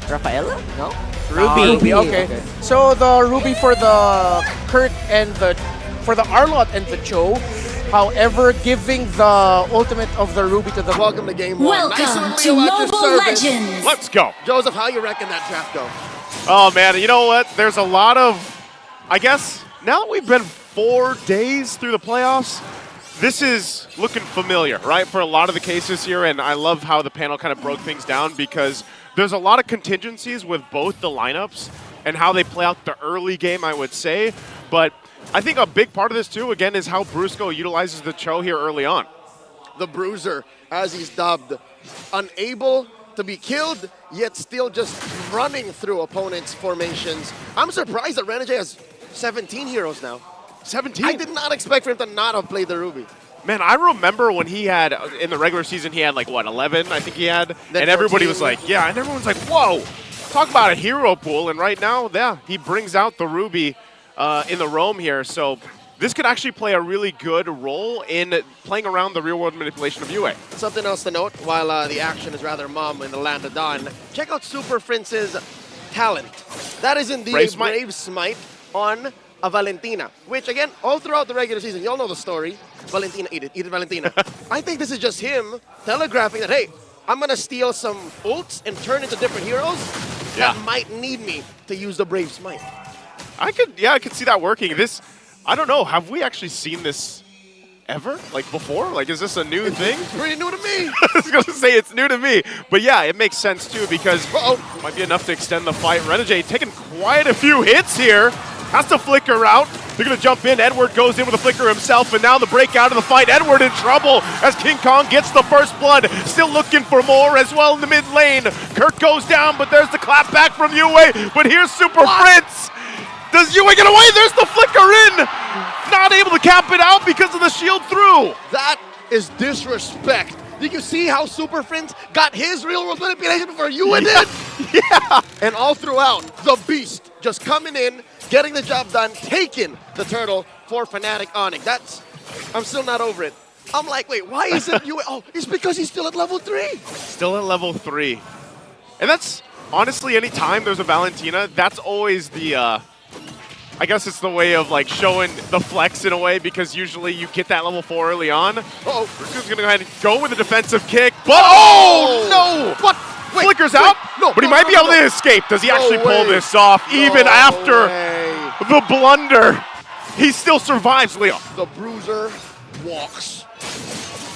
Rafaela? No? Ruby. Ruby, Okay. So the Ruby for the Kurt and for the Arlott and the Cho. However, giving the ultimate of the Ruby to the Welcome to game one. Welcome nice to Leo at your Mobile service. Legends. Let's go. Joseph, how you reckon that draft go? Oh, man, you know what? There's a lot of, I guess, now that we've been 4 days through the playoffs, this is looking familiar, right, for a lot of the cases here, and I love how the panel kind of broke things down because there's a lot of contingencies with both the lineups and how they play out the early game, I would say, but I think a big part of this, too, again, is how Brusco utilizes the Cho here early on. The Bruiser, as he's dubbed, unable to be killed, yet still just running through opponents' formations. I'm surprised that Renegade has 17 heroes now. 17? I did not expect for him to not have played the Ruby. Man, I remember when he had, in the regular season, he had like, what, 11, I think he had? Then and everybody 14. was like, yeah, and everyone's like, whoa, talk about a hero pool. And right now, yeah, he brings out the Ruby in the roam here. So this could actually play a really good role in playing around the real-world manipulation of UA. Something else to note, while the action is rather mum in the land of Dawn, check out Super Prince's talent. That is indeed Brave a Brave Smite on a Valentina, which again, all throughout the regular season, you all know the story. Valentina, eat it Valentina. I think this is just him telegraphing that, hey, I'm going to steal some ults and turn into different heroes that might need me to use the Brave Smite. I could see that working. This, I don't know, have we actually seen this ever? Like before? Like, is this a new thing? It's pretty new to me. I was going to say it's new to me. But yeah, it makes sense too because might be enough to extend the fight. Renegade taking quite a few hits here. Has to flicker out. They're going to jump in. Edward goes in with a flicker himself, and now the breakout of the fight. Edward in trouble as King Kong gets the first blood. Still looking for more as well in the mid lane. Kurt goes down, but there's the clap back from UA. But here's Super Prince. Does UA get away? There's the flicker in. Not able to cap it out because of the shield through. That is disrespect. Did you see how Super Prince got his real-world manipulation before UA did? Yeah. And all throughout, the Beast just coming in, getting the job done, taking the turtle for FNATIC ONIC. I'm still not over it. I'm like, wait, why isn't UA? Oh, it's because he's still at level 3. Still at level 3. And that's, honestly, any time there's a Valentina, that's always the, I guess it's the way of like showing the flex in a way because usually you get that level 4 early on. Uh-oh. Brusco's going to go ahead and go with a defensive kick, but no! What? Wait, Flickers out, no, but he no, might no, be able no. to escape. Does he actually pull way. this off even No after way. the blunder? He still survives, Leo. The Bruiser walks.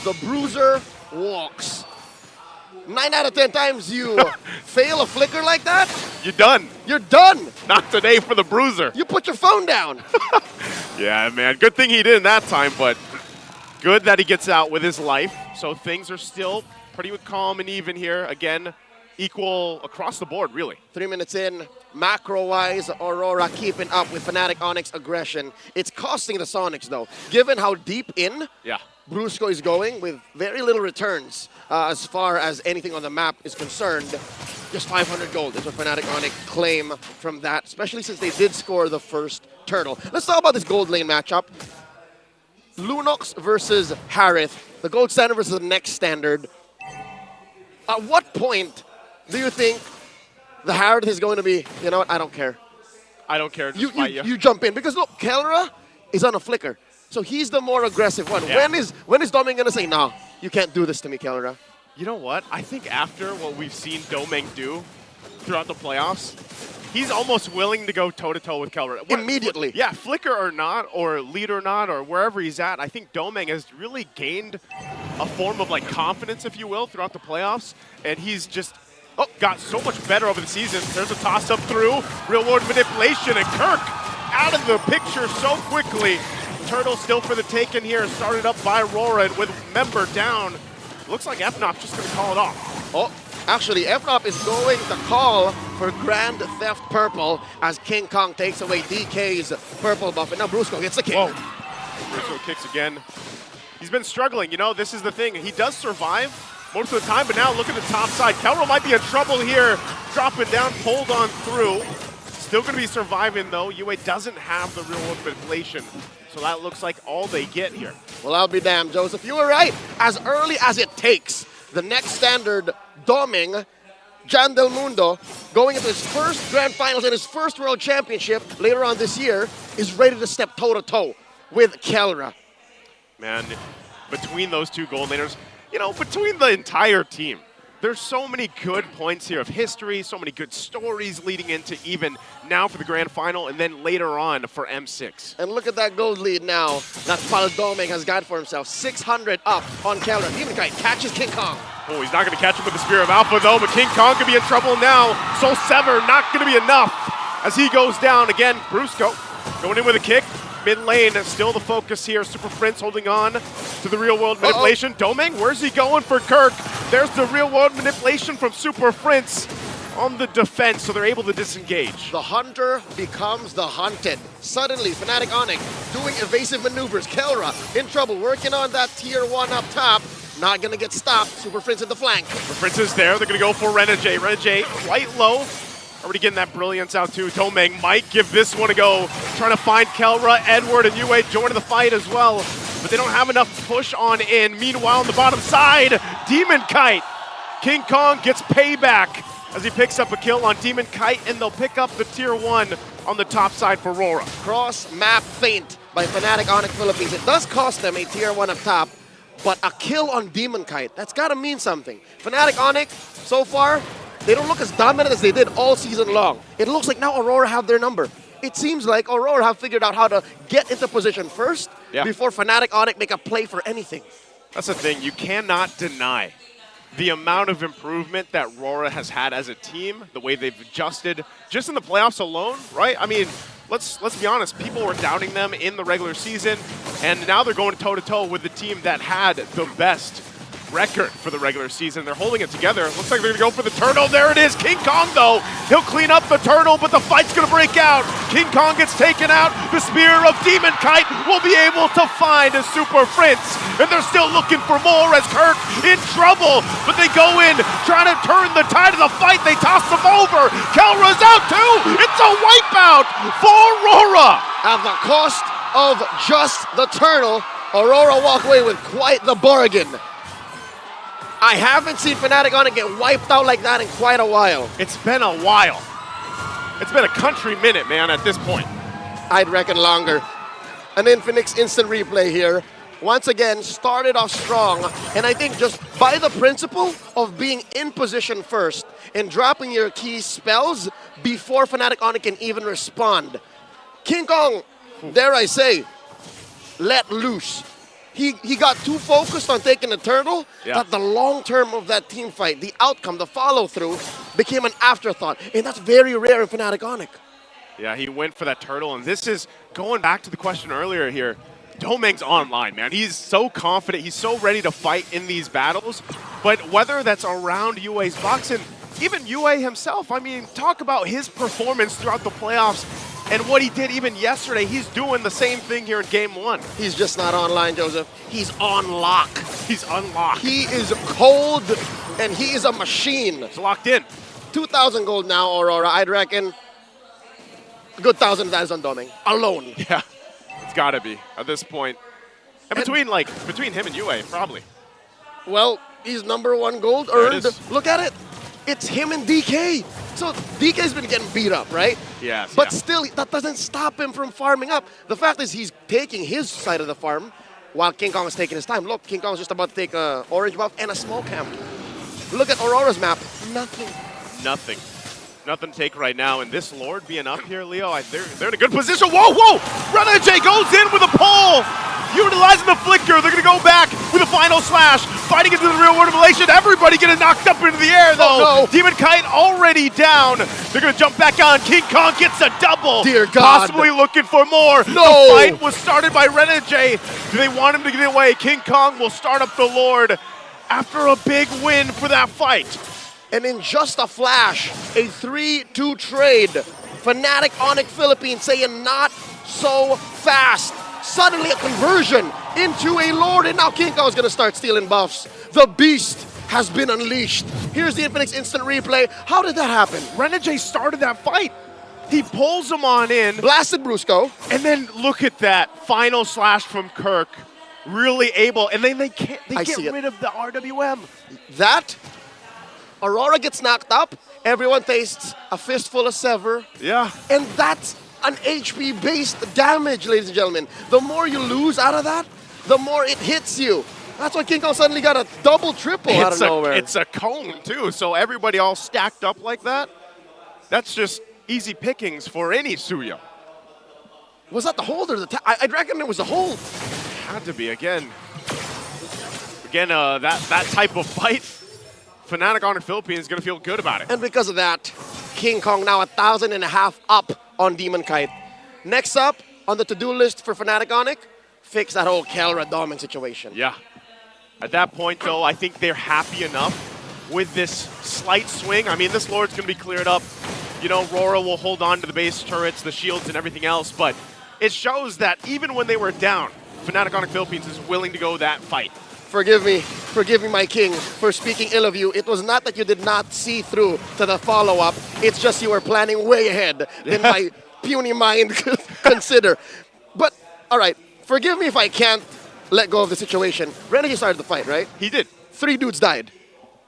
The Bruiser walks. 9 out of 10 times you fail a flicker like that, You're done. you're done. Not today for the Bruiser. You put your phone down. Yeah, man. Good thing he didn't that time, but good that he gets out with his life. So things are still pretty calm and even here. Again, equal across the board, really. 3 minutes in, macro-wise, Aurora keeping up with FNATIC ONIC's aggression. It's costing the Sonics, though. Given how deep in Brusco is going with very little returns as far as anything on the map is concerned, just 500 gold is what FNATIC ONIC claim from that, especially since they did score the first turtle. Let's talk about this gold lane matchup. Lunox versus Harith, the gold standard versus the next standard. At what point do you think the Harith is going to be, you know what, I don't care. I don't care. Just fight you. You jump in. Because look, Kelra is on a flicker. So he's the more aggressive one. Yeah. When is Doming going to say, no, you can't do this to me, Kelra? You know what? I think after what we've seen Domeng do throughout the playoffs, he's almost willing to go toe-to-toe with Kelra. Immediately. Yeah, flicker or not, or lead or not, or wherever he's at, I think Domeng has really gained a form of like confidence, if you will, throughout the playoffs. And he's just got so much better over the season. There's a toss-up through, real-world manipulation, and Kirk out of the picture so quickly. Turtle still for the taken here, started up by Aurora, and with member down, looks like FNOP just going to call it off. Oh, actually, FNOP is going to call for Grand Theft Purple as King Kong takes away DK's purple buff. And now Brusco gets the kick. Whoa. Brusco kicks again. He's been struggling. You know, this is the thing. He does survive most of the time, but now look at the top side. Kelro might be in trouble here. Dropping down, pulled on through. Still going to be surviving, though. UA doesn't have the real-world manipulation. So that looks like all they get here. Well, I'll be damned, Joseph. You were right. As early as it takes, the next standard, Doming, Jan Del Mundo, going into his first Grand Finals and his first World Championship later on this year, is ready to step toe-to-toe with Kelra. Man, between those two gold laners, you know, between the entire team, there's so many good points here of history, so many good stories leading into even now for the Grand Final and then later on for M6. And look at that gold lead now that Paldoming has got for himself. 600 up on Kelra. Demon Kite catches King Kong. Oh, he's not going to catch him with the Spear of Alpha, though, but King Kong could be in trouble now. Soul Sever not going to be enough as he goes down. Again, Brusco going in with a kick. Mid lane, still the focus here. Super Prince holding on to the real-world manipulation. Doming, where's he going for Kirk? There's the real-world manipulation from Super Prince on the defense, so they're able to disengage. The hunter becomes the hunted. Suddenly, FNATIC ONIC doing evasive maneuvers. Kelra in trouble, working on that tier 1 up top. Not gonna get stopped. Super Prince at the flank. Super Prince is there. They're gonna go for Renegade. Renegade quite low. Already getting that brilliance out too. Domeng might give this one a go. Trying to find Kelra, Edward, and Yue joining the fight as well. But they don't have enough push on in. Meanwhile, on the bottom side, Demon Kite. King Kong gets payback as he picks up a kill on Demon Kite, and they'll pick up the tier 1 on the top side for RORA. Cross-map feint by FNATIC ONIC Philippines. It does cost them a tier 1 up top, but a kill on Demon Kite, that's gotta mean something. FNATIC ONIC, so far, they don't look as dominant as they did all season long. It looks like now Aurora have their number. It seems like Aurora have figured out how to get into position first before FNATIC ONIC make a play for anything. That's the thing, you cannot deny the amount of improvement that RORA has had as a team, the way they've adjusted just in the playoffs alone, right? I mean, let's be honest, people were doubting them in the regular season, and now they're going toe-to-toe with the team that had the best record for the regular season. They're holding it together. Looks like they're gonna go for the turtle. There it is. King Kong, though, he'll clean up the turtle, but the fight's gonna break out. King Kong gets taken out. The Spear of Demon Kite will be able to find a Super Prince, and they're still looking for more as Kirk in trouble, but they go in trying to turn the tide of the fight. They toss them over. Kelra's out too. It's a wipeout for RORA. At the cost of just the turtle, Aurora walk away with quite the bargain. I haven't seen FNATIC ONIC get wiped out like that in quite a while. It's been a while. It's been a country minute, man, at this point. I'd reckon longer. An Infinix instant replay here. Once again, started off strong, and I think just by the principle of being in position first and dropping your key spells before FNATIC ONIC can even respond. King Kong, dare I say, let loose. He got too focused on taking the turtle that the long term of that team fight, the outcome, the follow-through, became an afterthought. And that's very rare in FNATIC ONIC. Yeah, he went for that turtle, and this is going back to the question earlier here. Domeng's online, man. He's so confident. He's so ready to fight in these battles. But whether that's around Yue's box, and even Yue himself, I mean, talk about his performance throughout the playoffs and what he did even yesterday. He's doing the same thing here in Game 1. He's just not online, Joseph. He's on lock. He's unlocked. He is cold, and he is a machine. He's locked in. 2,000 gold now, Aurora. I'd reckon a good 1,000 of that is on Domeng. Alone. Yeah, it's got to be at this point. And between him and Yue, probably. Well, he's #1 gold earned. Look at it. It's him and DK. So DK's been getting beat up, right? Yes. But still, that doesn't stop him from farming up. The fact is he's taking his side of the farm while King Kong is taking his time. Look, King Kong's just about to take a orange buff and a small camp. Look at Aurora's map. Nothing. Nothing. Nothing to take right now. And this Lord being up here, Leo, they're in a good position. Whoa, whoa! Renegade goes in with a pull! Utilizing the flicker, they're gonna go back with a final slash, fighting into the real world relation. Everybody getting knocked up into the air though. Oh, no. Demon Kite already down. They're gonna jump back on. King Kong gets a double. Dear God. Possibly looking for more. No. The fight was started by Renegade. Do they want him to get away? King Kong will start up the Lord after a big win for that fight. And in just a flash, a 3-2 trade. FNATIC ONIC Philippines saying not so fast. Suddenly a conversion into a Lord, and now King Kong is going to start stealing buffs. The beast has been unleashed. Here's the Infinix instant replay. How did that happen? Renegade started that fight. He pulls him on in. Blasted Brusco. And then look at that final slash from Kirk. Really able, and then they get rid of the RWM. That Aurora gets knocked up, everyone tastes a fistful of Sever. Yeah. And that's an HP-based damage, ladies and gentlemen. The more you lose out of that, the more it hits you. That's why King Kong suddenly got a double, triple out of nowhere. It's a cone, too, so everybody all stacked up like that, that's just easy pickings for any Suyo. Was that the hold or the tap? I'd reckon it was the hold. Had to be, again, that type of fight, FNATIC ONIC Philippines is going to feel good about it. And because of that, King Kong now 1,500 up on Demon Kite. Next up on the to-do list for FNATIC ONIC, fix that whole Kelra doming situation. Yeah. At that point, though, I think they're happy enough with this slight swing. I mean, this Lord's going to be cleared up. You know, RORA will hold on to the base turrets, the shields, and everything else, but it shows that even when they were down, FNATIC ONIC Philippines is willing to go that fight. Forgive me, my king, for speaking ill of you. It was not that you did not see through to the follow-up. It's just you were planning way ahead than my puny mind could consider. But, all right, forgive me if I can't let go of the situation. Renegade started the fight, right? He did. 3 dudes died.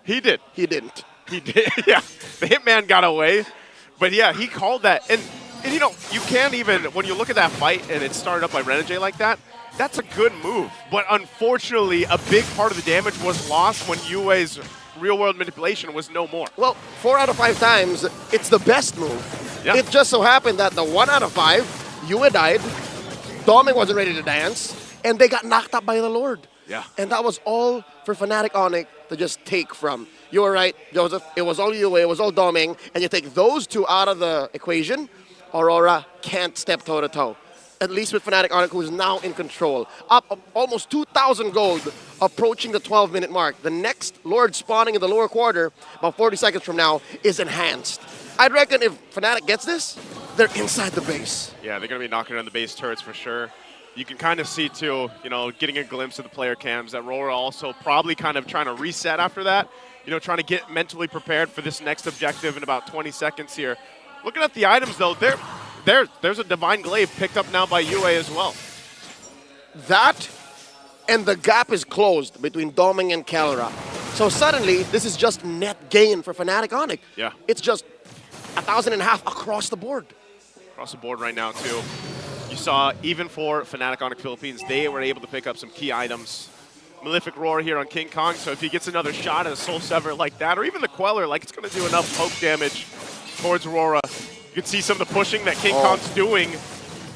He did. He didn't. He did. Yeah, the Hitman got away. But yeah, he called that. And you know, you can't even, when you look at that fight and it started up by Renegade like that, that's a good move. But unfortunately, a big part of the damage was lost when Yue's real-world manipulation was no more. Well, 4 out of 5 times, it's the best move. Yeah. It just so happened that the 1 out of 5, Yue died, Doming wasn't ready to dance, and they got knocked up by the Lord. Yeah. And that was all for FNATIC ONIC to just take from. You were right, Joseph. It was all Yue, it was all Doming, and you take those 2 out of the equation, Aurora can't step toe-to-toe. At least with FNATIC ONIC, who is now in control. Up almost 2,000 gold, approaching the 12-minute mark. The next Lord spawning in the lower quarter, about 40 seconds from now, is enhanced. I'd reckon if FNATIC gets this, they're inside the base. Yeah, they're going to be knocking around the base turrets for sure. You can kind of see, too, you know, getting a glimpse of the player cams, that RORA also probably kind of trying to reset after that. You know, trying to get mentally prepared for this next objective in about 20 seconds here. Looking at the items, though, there's a Divine Glaive picked up now by Yue as well. That, and the gap is closed between Doming and Kelra. So suddenly, this is just net gain for FNATIC ONIC. Yeah. It's just 1,500 across the board. Across the board right now, too. You saw, even for FNATIC ONIC Philippines, they were able to pick up some key items. Malefic Roar here on King Kong, so if he gets another shot at a Soul Sever like that, or even the Queller, like, it's going to do enough poke damage towards Aurora. You can see some of the pushing that King Kong's doing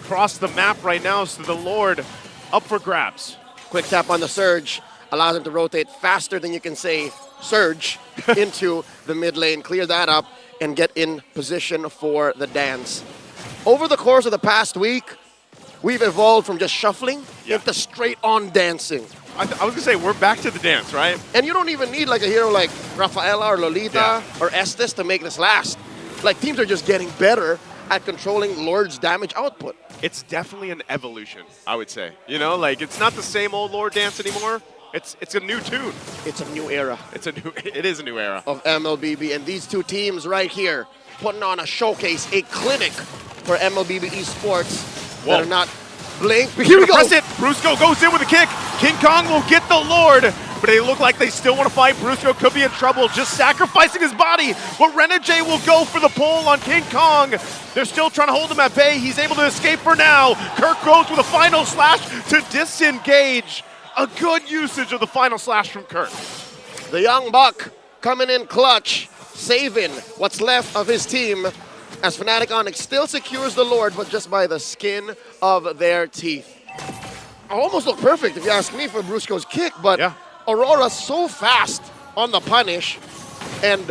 across the map right now, so the Lord up for grabs. Quick tap on the Surge allows him to rotate faster than you can say Surge into the mid lane, clear that up, and get in position for the dance. Over the course of the past week, we've evolved from just shuffling into straight-on dancing. I was going to say, we're back to the dance, right? And you don't even need like a hero like Rafaela or Lolita or Estes to make this last. Like, teams are just getting better at controlling Lord's damage output. It's definitely an evolution, I would say. You know, like, it's not the same old Lord dance anymore. It's a new tune. It's a new era. It is a new era of MLBB, and these 2 teams right here putting on a showcase, a clinic for MLBB Esports that are not blink. Here we go. Press it. Brusco goes in with a kick. King Kong will get the Lord, but they look like they still want to fight. Brusco could be in trouble, just sacrificing his body. But Renegade will go for the pull on King Kong. They're still trying to hold him at bay. He's able to escape for now. Kirk goes with a final slash to disengage. A good usage of the final slash from Kirk. The young buck coming in clutch, saving what's left of his team as FNATIC ONIC still secures the Lord, but just by the skin of their teeth. Almost looked perfect, if you ask me, for Brusco's kick, but Aurora's so fast on the punish, and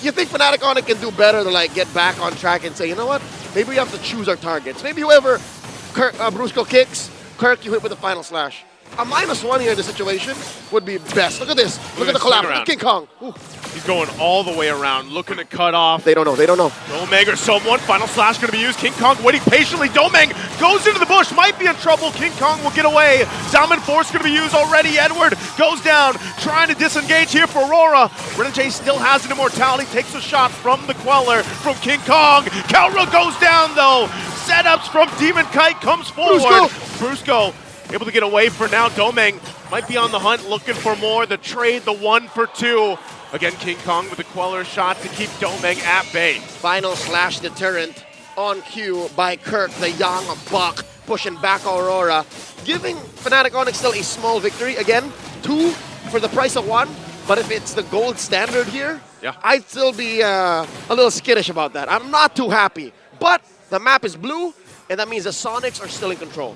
you think FNATIC ONIC can do better to like get back on track and say, you know what, maybe we have to choose our targets. Maybe whoever Brusco kicks, Kirk, you hit with the final slash. A -1 here in this situation would be best. Look at this. Look at the collapse. Look at King Kong. Ooh. He's going all the way around, looking to cut off. They don't know. They don't know. Domeng or someone. Final slash going to be used. King Kong waiting patiently. Domeng goes into the bush. Might be in trouble. King Kong will get away. Salmon Force going to be used already. Edward goes down, trying to disengage here for Aurora. Renegade still has an immortality. Takes a shot from the Queller from King Kong. Kelra goes down, though. Setups from Demon Kite comes forward. Brusco able to get away for now. Domeng might be on the hunt, looking for more. The trade, the 1 for 2. Again, King Kong with the Queller shot to keep Domeng at bay. Final slash deterrent on cue by Kirk, the young buck, pushing back Aurora, giving FNATIC ONIC still a small victory. Again, 2 for the price of 1, but if it's the gold standard here, I'd still be a little skittish about that. I'm not too happy, but the map is blue, and that means the Sonics are still in control.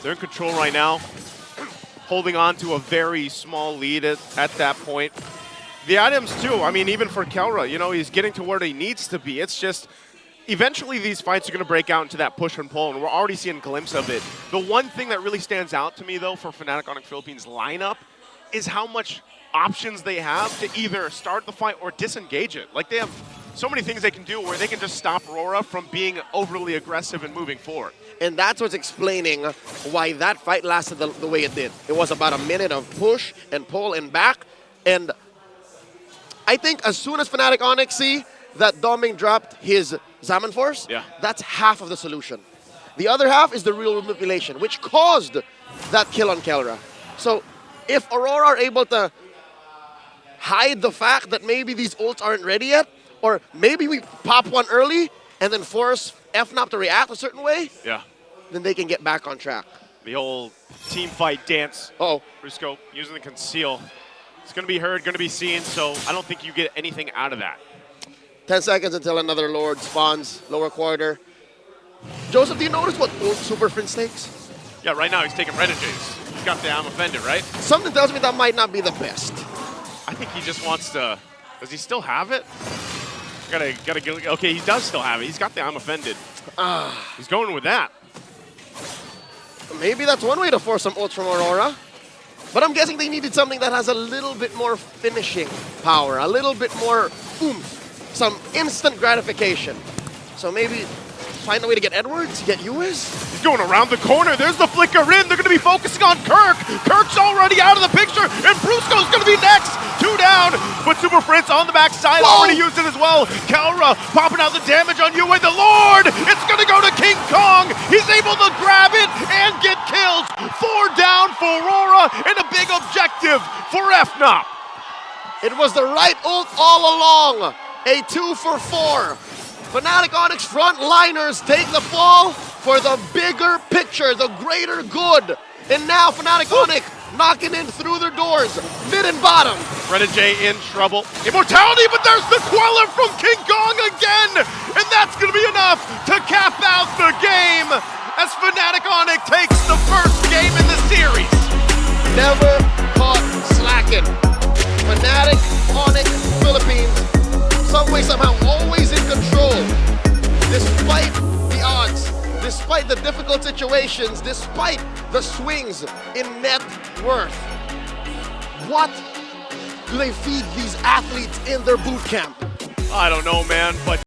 They're in control right now, holding on to a very small lead at that point. The items too, I mean, even for Kelra, you know, he's getting to where he needs to be. It's just, eventually these fights are going to break out into that push and pull, and we're already seeing a glimpse of it. The one thing that really stands out to me, though, for FNATIC ONIC Philippines lineup is how much options they have to either start the fight or disengage it. Like, they have so many things they can do where they can just stop RORA from being overly aggressive and moving forward. And that's what's explaining why that fight lasted the way it did. It was about a minute of push and pull and back, and I think as soon as FNATIC ONIC see that Domeng dropped his Zaman Force, that's half of the solution. The other half is the real manipulation, which caused that kill on Kelra. So if Aurora are able to hide the fact that maybe these ults aren't ready yet, or maybe we pop one early and then force FNOP to react a certain way, then they can get back on track. The old team fight dance. Uh-oh. Brusco using the conceal. It's going to be heard, going to be seen, so I don't think you get anything out of that. 10 seconds until another Lord spawns, lower quarter. Joseph, do you notice what ult Super Prince takes? Yeah, right now he's taking Renegade's. He's got the I'm offended, right? Something tells me that might not be the best. I think he just wants to... Does he still have it? Gotta get... Okay, he does still have it. He's got the I'm offended. He's going with that. Maybe that's one way to force some ults from Aurora. But I'm guessing they needed something that has a little bit more finishing power, a little bit more oomph, some instant gratification. So maybe find a way to get Edwards, get US. He's going around the corner. There's the flicker in. They're going to be focusing on Kirk. Kirk's already out of the picture, and Brusco's going to be next. 2 down, but Super Prince on the backside already used it as well. Kelra popping out the damage on Yue. The Lord, it's going to go to King Kong. He's able to grab it and get kills. 4 down for Aurora, and a big objective for FNOP. It was the right ult all along. A 2 for 4. FNATIC ONIC's frontliners take the fall for the bigger picture, the greater good. And now FNATIC ONIC knocking in through their doors, mid and bottom. Renegade in trouble. Immortality, but there's the Queller from King Kong again! And that's gonna be enough to cap out the game as FNATIC ONIC takes the first game in the series. Never caught slacking. FNATIC ONIC Philippines, some way, somehow, always in control. Despite the odds, despite the difficult situations, despite the swings in net worth. What do they feed these athletes in their boot camp? I don't know, man, but